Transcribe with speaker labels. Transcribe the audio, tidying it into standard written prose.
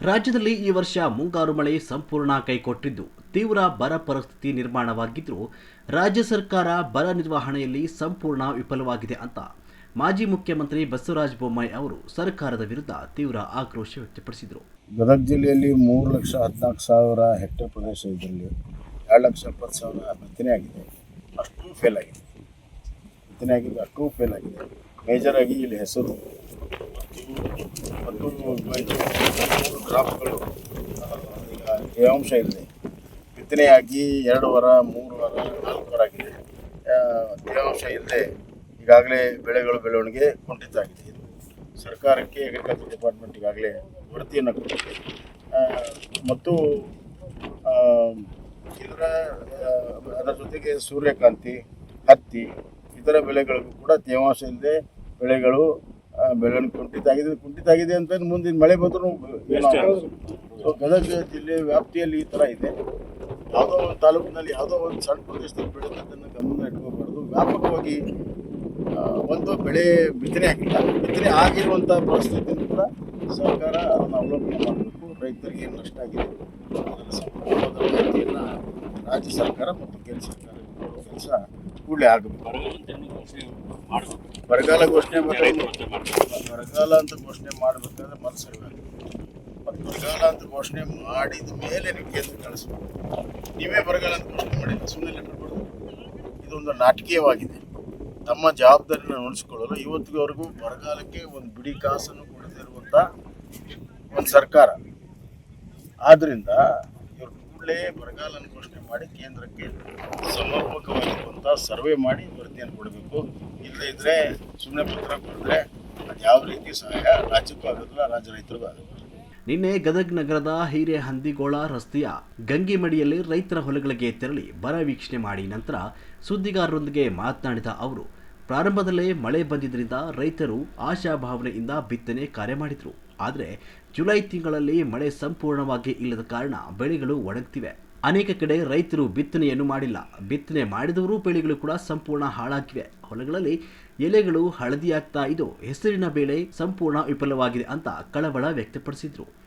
Speaker 1: ರಾಜ್ಯದಲ್ಲಿ ಈ ವರ್ಷ ಮುಂಗಾರು ಮಳೆ ಸಂಪೂರ್ಣ ಕೈಕೊಟ್ಟಿದ್ದು ತೀವ್ರ ಬರ ಪರಿಸ್ಥಿತಿ ನಿರ್ಮಾಣವಾಗಿದ್ದರೂ ರಾಜ್ಯ ಸರ್ಕಾರ ಬರ ನಿರ್ವಹಣೆಯಲ್ಲಿ ಸಂಪೂರ್ಣ ವಿಫಲವಾಗಿದೆ ಅಂತ ಮಾಜಿ ಮುಖ್ಯಮಂತ್ರಿ ಬಸವರಾಜ ಬೊಮ್ಮಾಯಿ ಅವರು ಸರ್ಕಾರದ ವಿರುದ್ಧ ತೀವ್ರ ಆಕ್ರೋಶ ವ್ಯಕ್ತಪಡಿಸಿದರು.
Speaker 2: ಗದಗ ಜಿಲ್ಲೆಯಲ್ಲಿ 3,14,000 ಹೆಕ್ಟೇರ್ ಪ್ರದೇಶ ಇದರಲ್ಲಿ 2,70,000 ಬಿತ್ತನೆ ಆಗಿದೆ. ಅಷ್ಟು ಫೇಲ್ ಆಗಿದೆ. ಬಿತ್ತನೆ ಆಗಿದೆ, ಅಷ್ಟು ಫೇಲ್ ಆಗಿದೆ. ಮೇಜರ್ ಆಗಿ ಇಲ್ಲಿ ಹೆಸರು ಮತ್ತು ಕ್ರಾಪ್ಗಳು ಈಗ ತೇವಾಂಶ ಇದೆ. ಬಿತ್ತನೆಯಾಗಿ 2 ವಾರ 3 ವಾರ 4 ವಾರ ಆಗಿದೆ. ತೇವಾಂಶ ಇಲ್ಲದೆ ಈಗಾಗಲೇ ಬೆಳೆಗಳು ಬೆಳವಣಿಗೆ ಕುಂಠಿತ ಆಗಿದೆ. ಇದು ಸರ್ಕಾರಕ್ಕೆ ಅಗ್ರಿಕಲ್ಚರ್ ಡಿಪಾರ್ಟ್ಮೆಂಟ್ ಈಗಾಗಲೇ ವರದಿಯನ್ನು ಕೊಟ್ಟಿದೆ. ಮತ್ತು ಅದರ ಜೊತೆಗೆ ಸೂರ್ಯಕಾಂತಿ, ಹತ್ತಿ ಇತರ ಬೆಳೆಗಳಿಗೂ ಕೂಡ ತೇವಾಂಶ ಇಲ್ಲದೆ ಬೆಳೆಗಳು ಬೆಳವಣಿಗೆ ಕುಂಠಿತ ಆಗಿದೆ ಅಂತ ಮುಂದಿನ ಮಳೆ ಬಂದರೂ ಗದಗ ಜಿಲ್ಲೆ ವ್ಯಾಪ್ತಿಯಲ್ಲಿ ಈ ಥರ ಇದೆ. ಯಾವುದೋ ಒಂದು ತಾಲೂಕಿನಲ್ಲಿ ಯಾವುದೋ ಒಂದು ಸಣ್ಣ ಪ್ರದೇಶದಲ್ಲಿ ಬೆಳೆದದ್ದನ್ನು ಗಮನ ಇಟ್ಕೋಬಾರ್ದು. ವ್ಯಾಪಕವಾಗಿ ಒಂದು ಬೆಳೆ ಬಿತ್ತನೆ ಆಗಿಲ್ಲ. ಬಿತ್ತನೆ ಆಗಿರುವಂಥ ಪರಿಸ್ಥಿತಿಯನ್ನು ಕೂಡ ಸರ್ಕಾರ ಅದನ್ನು ಅವಲೋಕನ ಮಾಡಬೇಕು. ರೈತರಿಗೆ ಏನು ನಷ್ಟ ಆಗಿದೆ ಅದರ ಸಂಪೂರ್ಣವಾದ ಮಾಹಿತಿಯನ್ನು ರಾಜ್ಯ ಸರ್ಕಾರ ಮತ್ತು ಕೇಂದ್ರ ಸರ್ಕಾರ ಕೆಲಸ ಕೂಡಲೇ ಆಗಬೇಕು. ಬರಗಾಲ ಘೋಷಣೆ ಬರಗಾಲ ಅಂತ ಘೋಷಣೆ ಮಾಡಬೇಕಾದ್ರೆ ಮನಸ್ಸರಿವಾಗಿದೆ. ಮತ್ತು ಬರಗಾಲ ಅಂತ ಘೋಷಣೆ ಮಾಡಿದ ಮೇಲೆ ನೀವು ಕೇಂದ್ರ ಕಳಿಸ್ಬೇಕು. ನೀವೇ ಬರಗಾಲ ಅಂತ ಘೋಷಣೆ ಮಾಡಿದ್ರೆ ಸುಮ್ಮನೆ ಲೆಟರ್ ಬರೋದು. ಇದೊಂದು ನಾಟಕೀಯವಾಗಿದೆ. ತಮ್ಮ ಜವಾಬ್ದಾರಿಯನ್ನು ನಡೆಸಿಕೊಳ್ಳಲು ಇವತ್ತಿನವರೆಗೂ ಬರಗಾಲಕ್ಕೆ ಒಂದು ಬಿಡಿ ಕಾಸನ್ನು ಕೊಡದಿರುವಂಥ ಒಂದು ಸರ್ಕಾರ. ಆದ್ದರಿಂದ ಇವರು ಕೂಡಲೇ ಬರಗಾಲ ಘೋಷಣೆ ಮಾಡಿ ಕೇಂದ್ರಕ್ಕೆ ಸಮರ್ಪಕವಾಗಿರುವಂಥ ಸರ್ವೆ ಮಾಡಿ ವರದಿಯನ್ನು ಕೊಡಬೇಕು. ಇಲ್ಲದೇ ಇದ್ದರೆ ಸುಮ್ಮನೆ ಪತ್ರ ಕೊಡಿದ್ರೆ ಅದು ಯಾವ ರೀತಿ ಸಹಾಯ ರಾಜ್ಯಕ್ಕೂ ಆಗೋದಿಲ್ಲ, ರಾಜ್ಯ ರೈತರಿಗೂ ಆಗೋದಿಲ್ಲ.
Speaker 1: ನಿನ್ನೆ ಗದಗ ನಗರದ ಹಿರೇಹಂದಿಗೋಳ ರಸ್ತೆಯ ಗಂಗಿಮಡಿಯಲ್ಲಿ ರೈತರ ಹೊಲಗಳಿಗೆ ತೆರಳಿ ಬರ ವೀಕ್ಷಣೆ ಮಾಡಿ ನಂತರ ಸುದ್ದಿಗಾರರೊಂದಿಗೆ ಮಾತನಾಡಿದ ಅವರು, ಪ್ರಾರಂಭದಲ್ಲೇ ಮಳೆ ಬಂದಿದ್ದರಿಂದ ರೈತರು ಆಶಾಭಾವನೆಯಿಂದ ಬಿತ್ತನೆ ಕಾರ್ಯ ಮಾಡಿದರು. ಆದರೆ ಜುಲೈ ತಿಂಗಳಲ್ಲಿ ಮಳೆ ಸಂಪೂರ್ಣವಾಗಿ ಇಲ್ಲದ ಕಾರಣ ಬೆಳೆಗಳು ಒಣಗುತ್ತಿವೆ. ಅನೇಕ ಕಡೆ ರೈತರು ಬಿತ್ತನೆಯನ್ನು ಮಾಡಿಲ್ಲ. ಬಿತ್ತನೆ ಮಾಡಿದವರು ಬೆಳೆಗಳು ಕೂಡ ಸಂಪೂರ್ಣ ಹಾಳಾಗಿವೆ. ಹೊಲಗಳಲ್ಲಿ ಎಲೆಗಳು ಹಳದಿಯಾಗ್ತಾ ಇದ್ದು ಹೆಸರಿನ ಬೆಳೆ ಸಂಪೂರ್ಣ ವಿಫಲವಾಗಿದೆ ಅಂತ ಕಳವಳ ವ್ಯಕ್ತಪಡಿಸಿದ್ರು.